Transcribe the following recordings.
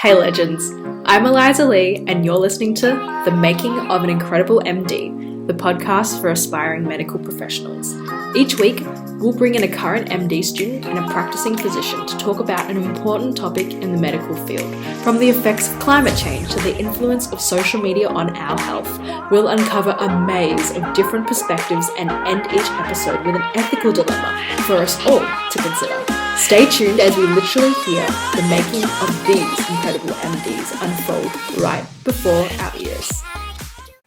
Hey legends, I'm Eliza Lee and you're listening to The Making of an Incredible MD, the podcast for aspiring medical professionals. Each week, we'll bring in a current MD student and a practicing physician to talk about an important topic in the medical field. From the effects of climate change to the influence of social media on our health, we'll uncover a maze of different perspectives and end each episode with an ethical dilemma for us all to consider. Stay tuned as we literally hear the making of these incredible MDs unfold right before our ears.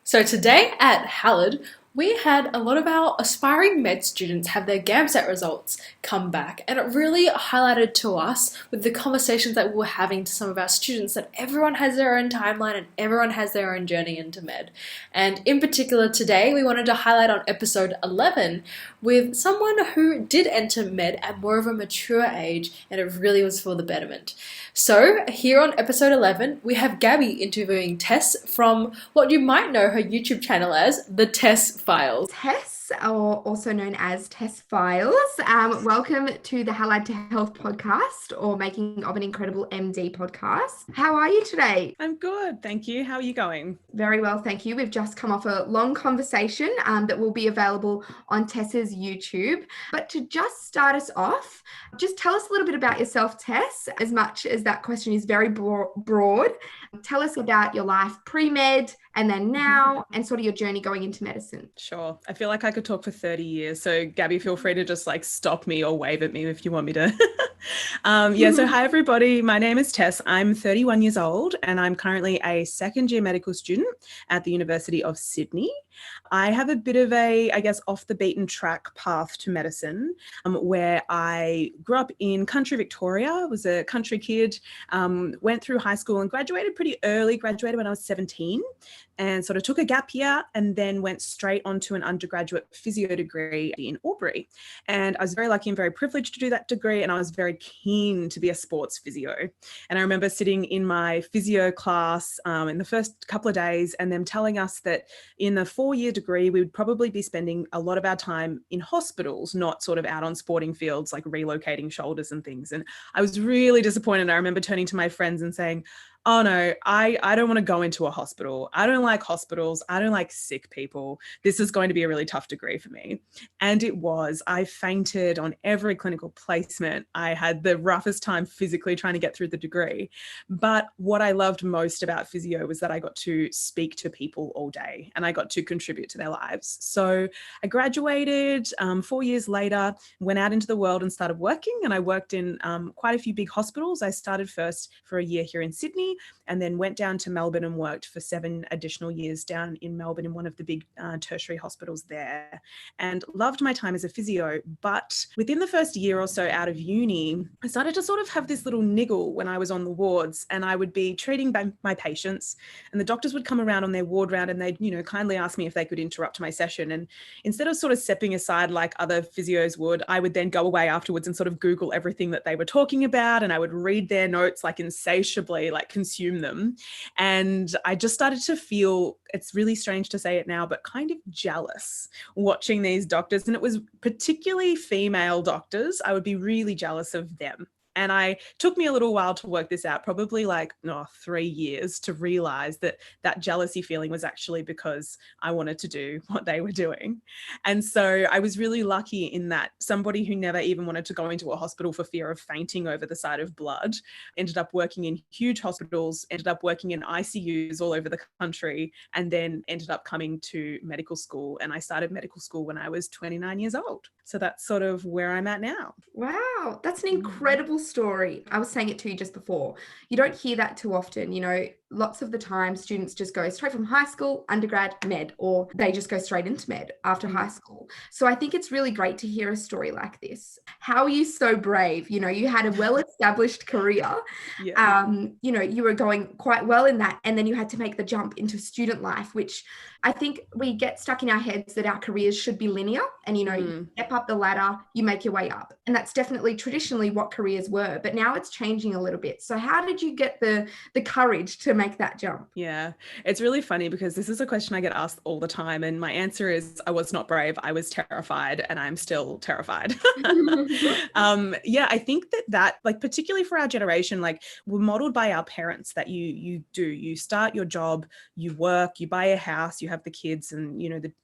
So today at Halad, we had a lot of our aspiring med students have their GAMSAT results come back, and it really highlighted to us with the conversations that we were having to some of our students that everyone has their own timeline and everyone has their own journey into med. And in particular today, we wanted to highlight on episode 11 with someone who did enter med at more of a mature age, and it really was for the betterment. So here on episode 11, we have Gabby interviewing Tess from what you might know her YouTube channel as, the Tess Files. Tess, or also known as Tess Files. Welcome to the Halad to Health podcast, or Making of an Incredible MD podcast. How are you today? I'm good, thank you. How are you going? Very well, thank you. We've just come off a long conversation that will be available on Tess's YouTube. But to just start us off, just tell us a little bit about yourself, Tess, as much as that question is very broad. Tell us about your life pre-med and then now, and sort of your journey going into medicine. Sure. I feel like I could talk for 30 years. So Gabby, feel free to just stop me or wave at me if you want me to. So hi everybody. My name is Tess. I'm 31 years old and I'm currently a second year medical student at the University of Sydney. I have a bit of a, off the beaten track path to medicine, where I grew up in country Victoria, was a country kid, went through high school and graduated pretty early, graduated when I was 17 and sort of took a gap year and then went straight onto an undergraduate physio degree in Albury. And I was very lucky and very privileged to do that degree, and I was very keen to be a sports physio. And I remember sitting in my physio class in the first couple of days and them telling us that in the 4-year degree, we would probably be spending a lot of our time in hospitals, not sort of out on sporting fields, like relocating shoulders and things. And I was really disappointed. I remember turning to my friends and saying, oh no, I don't want to go into a hospital. I don't like hospitals. I don't like sick people. This is going to be a really tough degree for me. And it was. I fainted on every clinical placement. I had the roughest time physically trying to get through the degree. But what I loved most about physio was that I got to speak to people all day and I got to contribute to their lives. So I graduated 4 years later, went out into the world and started working. And I worked in quite a few big hospitals. I started first for a year here in Sydney, and then went down to Melbourne and worked for 7 additional years down in Melbourne in one of the big tertiary hospitals there, and loved my time as a physio. But within the first year or so out of uni, I started to sort of have this little niggle when I was on the wards, and I would be treating my patients and the doctors would come around on their ward round and they'd, kindly ask me if they could interrupt my session. And instead of sort of stepping aside like other physios would, I would then go away afterwards and sort of Google everything that they were talking about, and I would read their notes insatiably, consume them. And I just started to feel, it's really strange to say it now, but kind of jealous watching these doctors. And it was particularly female doctors. I would be really jealous of them. And it took me a little while to work this out, probably 3 years, to realize that jealousy feeling was actually because I wanted to do what they were doing. And so I was really lucky in that somebody who never even wanted to go into a hospital for fear of fainting over the sight of blood ended up working in huge hospitals, ended up working in ICUs all over the country, and then ended up coming to medical school. And I started medical school when I was 29 years old. So that's sort of where I'm at now. Wow, that's an incredible story. I was saying it to you just before. You don't hear that too often. Lots of the time students just go straight from high school, undergrad, med, or they just go straight into med after high school. So I think it's really great to hear a story like this. How are you so brave? You had a well-established career. Yeah. You were going quite well in that, and then you had to make the jump into student life, which I think we get stuck in our heads that our careers should be linear and, you step up the ladder, you make your way up. And that's definitely traditionally what careers were, but now it's changing a little bit. So how did you get the courage to make that jump? Yeah, it's really funny because this is a question I get asked all the time. And my answer is I was not brave. I was terrified, and I'm still terrified. Yeah, I think that like, particularly for our generation, like, we're modeled by our parents that you start your job, you work, you buy a house, you have the kids and,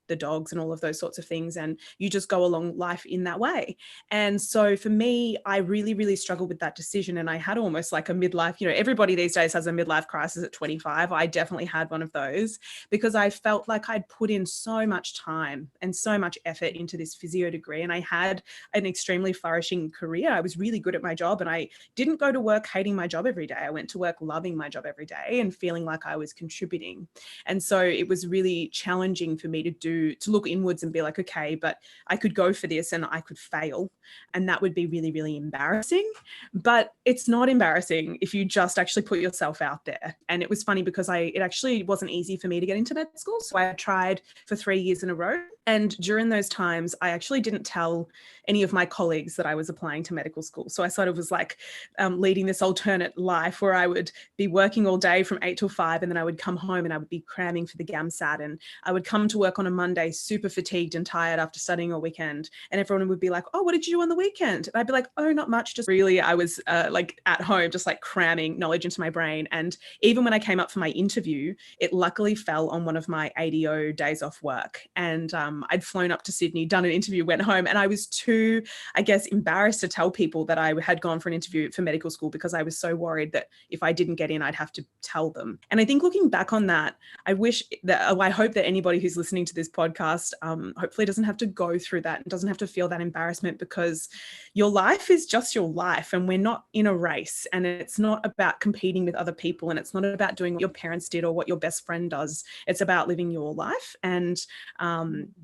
the dogs and all of those sorts of things. And you just go along life in that way. And so for me, I really, really struggled with that decision. And I had almost like a midlife, everybody these days has a midlife crisis at 25. I definitely had one of those because I felt like I'd put in so much time and so much effort into this physio degree. And I had an extremely flourishing career. I was really good at my job, and I didn't go to work hating my job every day. I went to work loving my job every day and feeling like I was contributing. And so it was really challenging for me to look inwards and be like, okay, but I could go for this and I could fail. And that would be really, really embarrassing. But it's not embarrassing if you just actually put yourself out there. And it was funny because it actually wasn't easy for me to get into med school. So I tried for 3 years in a row. And during those times, I actually didn't tell any of my colleagues that I was applying to medical school. So I sort of was like leading this alternate life where I would be working all day from 8 till 5, and then I would come home and I would be cramming for the GAMSAT, and I would come to work on a Monday super fatigued and tired after studying all weekend, and everyone would be like, oh, what did you do on the weekend? And I'd be like, oh, not much. Just really, I was like at home, just like cramming knowledge into my brain. And even when I came up for my interview, it luckily fell on one of my ADO days off work. And I'd flown up to Sydney, done an interview, went home, and I was too, I guess, embarrassed to tell people that I had gone for an interview for medical school because I was so worried that if I didn't get in, I'd have to tell them. And I think looking back on that, I hope that anybody who's listening to this podcast hopefully doesn't have to go through that and doesn't have to feel that embarrassment, because your life is just your life, and we're not in a race, and it's not about competing with other people, and it's not about doing what your parents did or what your best friend does. It's about living your life. And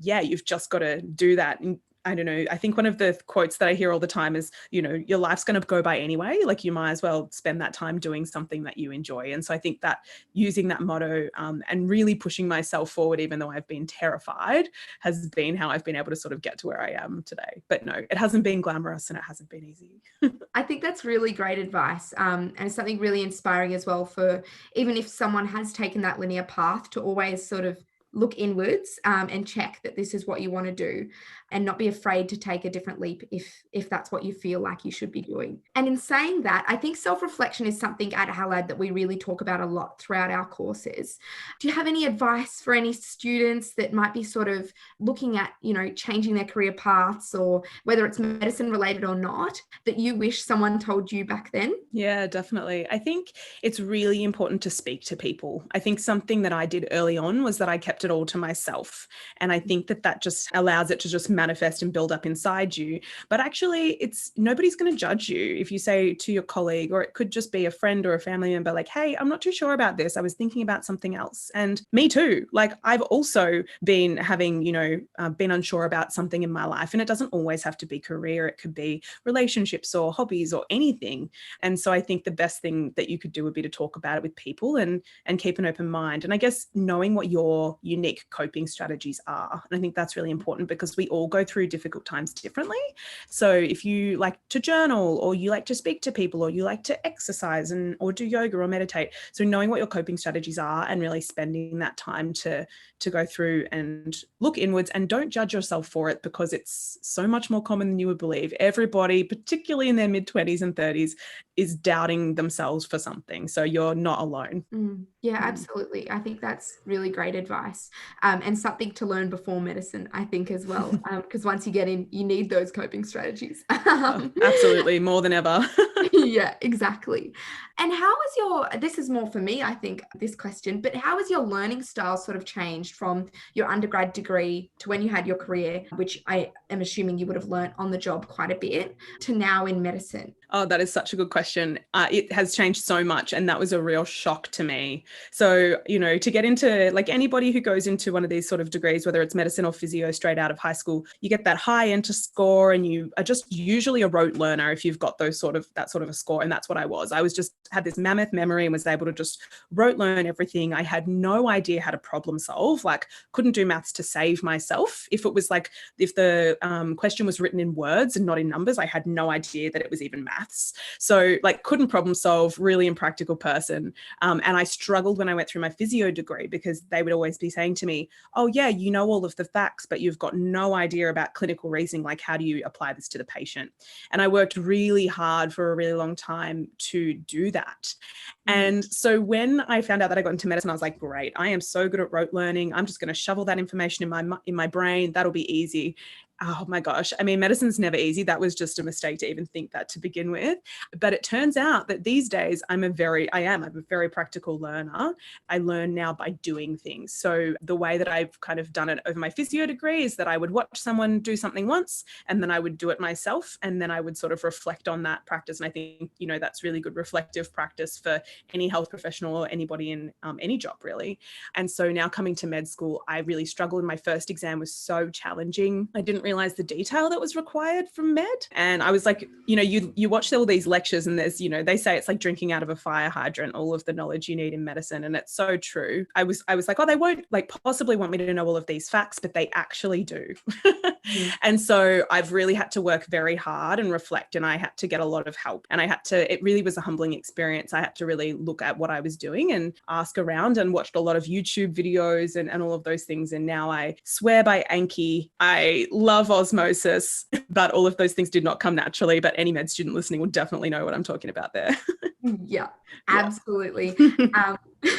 you've just got to do that. And I don't know, I think one of the quotes that I hear all the time is, your life's going to go by anyway. Like, you might as well spend that time doing something that you enjoy. And so I think that using that motto and really pushing myself forward, even though I've been terrified, has been how I've been able to sort of get to where I am today. But no, it hasn't been glamorous and it hasn't been easy. I think that's really great advice. And it's something really inspiring as well, for even if someone has taken that linear path, to always sort of look inwards and check that this is what you want to do, and not be afraid to take a different leap if that's what you feel like you should be doing. And in saying that, I think self-reflection is something at Halad that we really talk about a lot throughout our courses. Do you have any advice for any students that might be sort of looking at, changing their career paths, or whether it's medicine related or not, that you wish someone told you back then? Yeah, definitely. I think it's really important to speak to people. I think something that I did early on was that I kept it all to myself. And I think that just allows it to just manifest and build up inside you. But actually, nobody's going to judge you if you say to your colleague, or it could just be a friend or a family member, like, hey, I'm not too sure about this. I was thinking about something else. And me too. Like, I've also been having, been unsure about something in my life. And it doesn't always have to be career. It could be relationships or hobbies or anything. And so I think the best thing that you could do would be to talk about it with people and keep an open mind. And I guess knowing what your unique coping strategies are. And I think that's really important, because we all go through difficult times differently. So if you like to journal, or you like to speak to people, or you like to exercise or do yoga or meditate, so knowing what your coping strategies are and really spending that time to go through and look inwards, and don't judge yourself for it, because it's so much more common than you would believe. Everybody, particularly in their mid-20s and 30s, is doubting themselves for something. So you're not alone. Yeah, absolutely. I think that's really great advice, and something to learn before medicine, I think, as well, because once you get in, you need those coping strategies. Absolutely, more than ever. Yeah, exactly. And how was this is more for me, I think, this question, but how has your learning style sort of changed from your undergrad degree to when you had your career, which I am assuming you would have learned on the job quite a bit, to now in medicine? Oh, that is such a good question. It has changed so much, and that was a real shock to me. So, to get into, like, anybody who goes into one of these sort of degrees, whether it's medicine or physio straight out of high school, you get that high enter score, and you are just usually a rote learner if you've got that sort of a score. And that's what I was. I was just had this mammoth memory and was able to just rote learn everything. I had no idea how to problem solve, like couldn't do maths to save myself. If the question was written in words and not in numbers, I had no idea that it was even maths. maths. So like couldn't problem solve, really impractical person. And I struggled when I went through my physio degree because they would always be saying to me, oh yeah, you know all of the facts, but you've got no idea about clinical reasoning. Like, how do you apply this to the patient? And I worked really hard for a really long time to do that. And so when I found out that I got into medicine, I was like, great, I am so good at rote learning. I'm just going to shovel that information in my brain. That'll be easy. Oh my gosh. I mean, medicine's never easy. That was just a mistake to even think that to begin with. But it turns out that these days I'm a very practical learner. I learn now by doing things. So the way that I've kind of done it over my physio degree is that I would watch someone do something once and then I would do it myself. And then I would sort of reflect on that practice. And I think, you know, that's really good reflective practice for any health professional or anybody in any job really. And so now coming to med school, I really struggled. My first exam was so challenging. I didn't realize the detail that was required from med. And I was like, you know, you watch all these lectures and there's, you know, they say it's like drinking out of a fire hydrant, all of the knowledge you need in medicine. And it's so true. I was like, oh, they won't like possibly want me to know all of these facts, but they actually do. And so I've really had to work very hard and reflect, and I had to get a lot of help. And it really was a humbling experience. I had to really look at what I was doing and ask around and watched a lot of YouTube videos and all of those things. And now I swear by Anki. I love osmosis, but all of those things did not come naturally. But any med student listening will definitely know what I'm talking about there. Yeah, absolutely.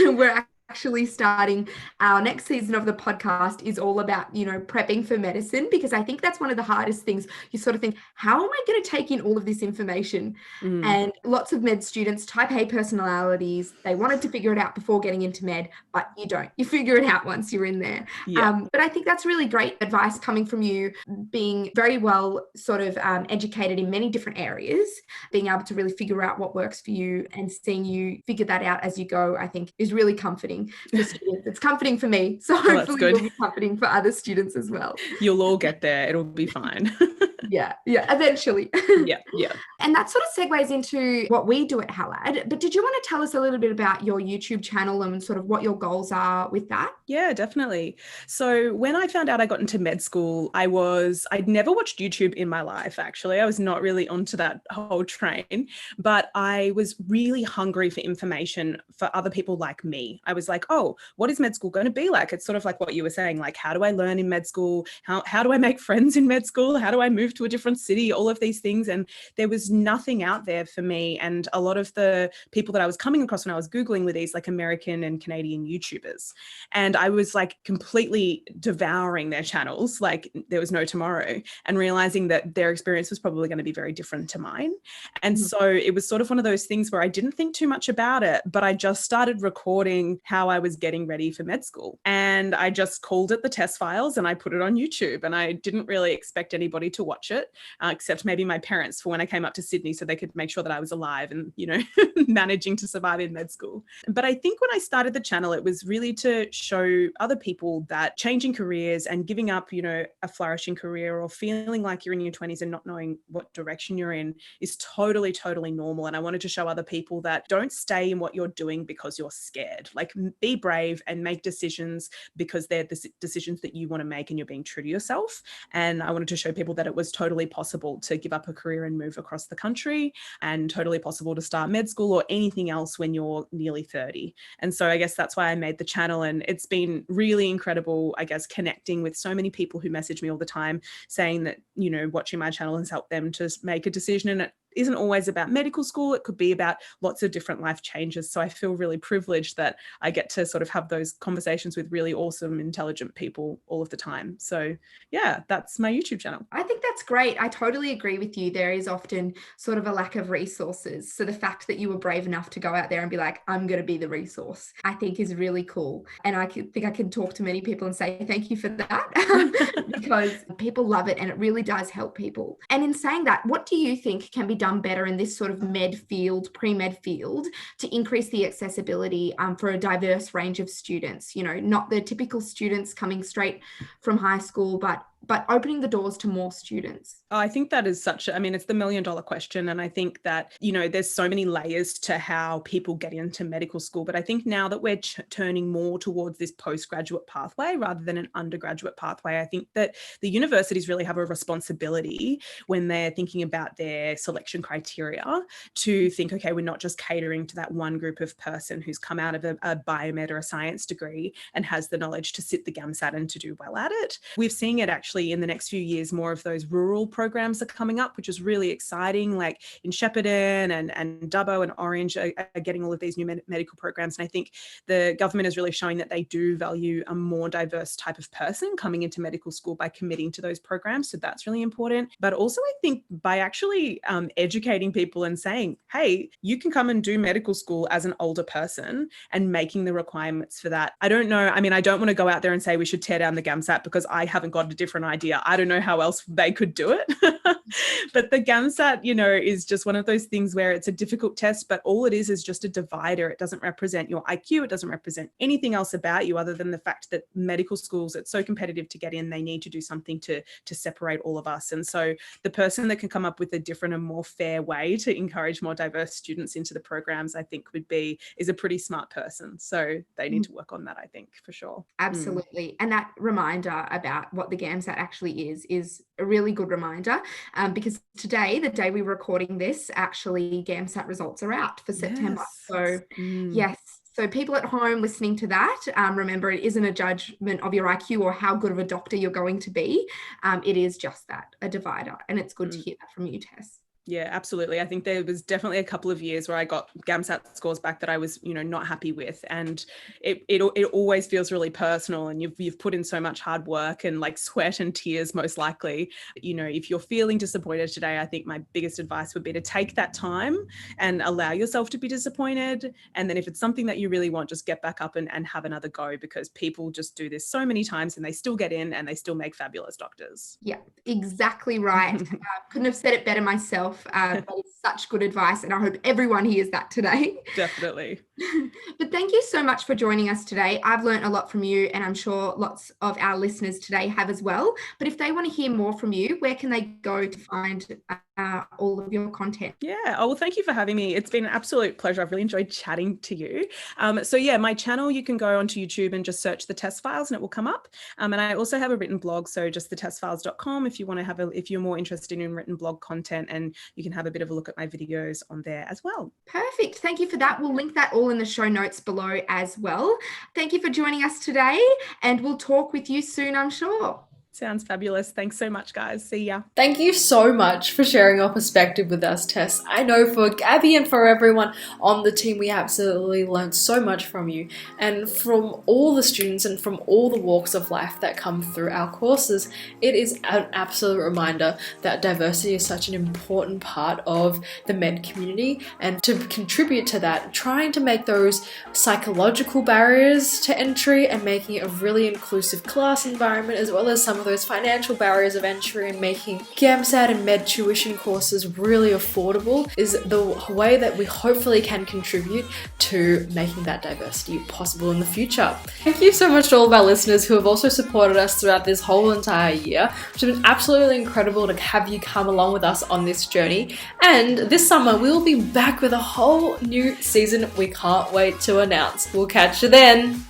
We're actually starting our next season of the podcast is all about, you know, prepping for medicine, because I think that's one of the hardest things. You sort of think, how am I going to take in all of this information? And lots of med students, type A personalities, they wanted to figure it out before getting into med, but you don't. You figure it out once you're in there. But I think that's really great advice coming from you, being very well sort of educated in many different areas, being able to really figure out what works for you and seeing you figure that out as you go, I think is really comforting for students. It's comforting for me. So hopefully it will be comforting for other students as well. You'll all get there. It'll be fine. Yeah, eventually. Yeah. And that sort of segues into what we do at Halad. But did you want to tell us a little bit about your YouTube channel and sort of what your goals are with that? Yeah, definitely. So when I found out I got into med school, I'd never watched YouTube in my life, actually. I was not really onto that whole train, but I was really hungry for information for other people like me. I was like, oh, what is med school going to be like? It's sort of like what you were saying, like, how do I learn in med school? How do I make friends in med school? How do I move to a different city? All of these things. And there was nothing out there for me. And a lot of the people that I was coming across when I was Googling were these like American and Canadian YouTubers. And I was like completely devouring their channels, like there was no tomorrow, and realizing that their experience was probably going to be very different to mine. And so it was sort of one of those things where I didn't think too much about it, but I just started recording how I was getting ready for med school. And I just called it the Tess Files and I put it on YouTube, and I didn't really expect anybody to watch it, except maybe my parents for when I came up to Sydney so they could make sure that I was alive and, you know, managing to survive in med school. But I think when I started the channel, it was really to show other people that changing careers and giving up, you know, a flourishing career or feeling like you're in your 20s and not knowing what direction you're in is totally, totally normal. And I wanted to show other people that don't stay in what you're doing because you're scared. Like, be brave and make decisions because they're the decisions that you want to make and you're being true to yourself. And I wanted to show people that it was totally possible to give up a career and move across the country, and totally possible to start med school or anything else when you're nearly 30. And so I guess that's why I made the channel. And it's been really incredible, I guess, connecting with so many people who message me all the time saying that, you know, watching my channel has helped them to make a decision. And it isn't always about medical school. It could be about lots of different life changes. So I feel really privileged that I get to sort of have those conversations with really awesome, intelligent people all of the time. So yeah, that's my YouTube channel. I think that's great. I totally agree with you. There is often sort of a lack of resources. So the fact that you were brave enough to go out there and be like, I'm going to be the resource, I think is really cool. And I think I can talk to many people and say thank you for that because people love it and it really does help people. And in saying that, what do you think can be done better in this sort of med field, pre-med field, to increase the accessibility for a diverse range of students? You know, not the typical students coming straight from high school, but but opening the doors to more students? Oh, I think that is it's the $1 million question. And I think that, there's so many layers to how people get into medical school. But I think now that we're turning more towards this postgraduate pathway rather than an undergraduate pathway, I think that the universities really have a responsibility when they're thinking about their selection criteria to think, okay, we're not just catering to that one group of person who's come out of a biomed or a science degree and has the knowledge to sit the GAMSAT and to do well at it. We're seeing it actually in the next few years, more of those rural programs are coming up, which is really exciting, like in Shepparton and Dubbo and Orange are getting all of these new medical programs. And I think the government is really showing that they do value a more diverse type of person coming into medical school by committing to those programs. So that's really important. But also I think by actually educating people and saying, hey, you can come and do medical school as an older person and making the requirements for that. I don't know. I don't want to go out there and say we should tear down the GAMSAT because I haven't got a different idea. I don't know how else they could do it. But the GAMSAT, is just one of those things where it's a difficult test, but all it is just a divider. It doesn't represent your IQ. It doesn't represent anything else about you other than the fact that medical schools, it's so competitive to get in, they need to do something to separate all of us. And so the person that can come up with a different and more fair way to encourage more diverse students into the programs, I think is a pretty smart person. So they need to work on that, I think, for sure. Absolutely. And that reminder about what the GAMSAT actually is a really good reminder, because today, the day we're recording this, actually GAMSAT results are out for September. Yes. So yes. So people at home listening to that, remember, it isn't a judgment of your IQ or how good of a doctor you're going to be. It is just that, a divider. And it's good to hear that from you, Tess. Yeah, absolutely. I think there was definitely a couple of years where I got GAMSAT scores back that I was, not happy with. And it always feels really personal, and you've put in so much hard work and like sweat and tears, most likely. If you're feeling disappointed today, I think my biggest advice would be to take that time and allow yourself to be disappointed. And then if it's something that you really want, just get back up and have another go, because people just do this so many times and they still get in and they still make fabulous doctors. Yeah, exactly right. Couldn't have said it better myself. That is such good advice, and I hope everyone hears that today. Definitely. But thank you so much for joining us today. I've learned a lot from you, and I'm sure lots of our listeners today have as well. But if they want to hear more from you, where can they go to find all of your content? Yeah. Oh, well, thank you for having me. It's been an absolute pleasure. I've really enjoyed chatting to you. So yeah, my channel, you can go onto YouTube and just search the Tess Files and it will come up. And I also have a written blog, so just thetessfiles.com if you want to if you're more interested in written blog content, and you can have a bit of a look at my videos on there as well. Perfect. Thank you for that. We'll link that all in the show notes below as well. Thank you for joining us today, and we'll talk with you soon, I'm sure. Sounds fabulous. Thanks so much, guys. See ya. Thank you so much for sharing your perspective with us, Tess. I know for Gabby and for everyone on the team, we absolutely learned so much from you, and from all the students and from all the walks of life that come through our courses. It is an absolute reminder that diversity is such an important part of the med community, and to contribute to that, trying to make those psychological barriers to entry and making it a really inclusive class environment, as well as some of those financial barriers of entry, and making GAMSAT and med tuition courses really affordable is the way that we hopefully can contribute to making that diversity possible in the future. Thank you so much to all of our listeners who have also supported us throughout this whole entire year. It's been absolutely incredible to have you come along with us on this journey. And this summer, we'll be back with a whole new season we can't wait to announce. We'll catch you then.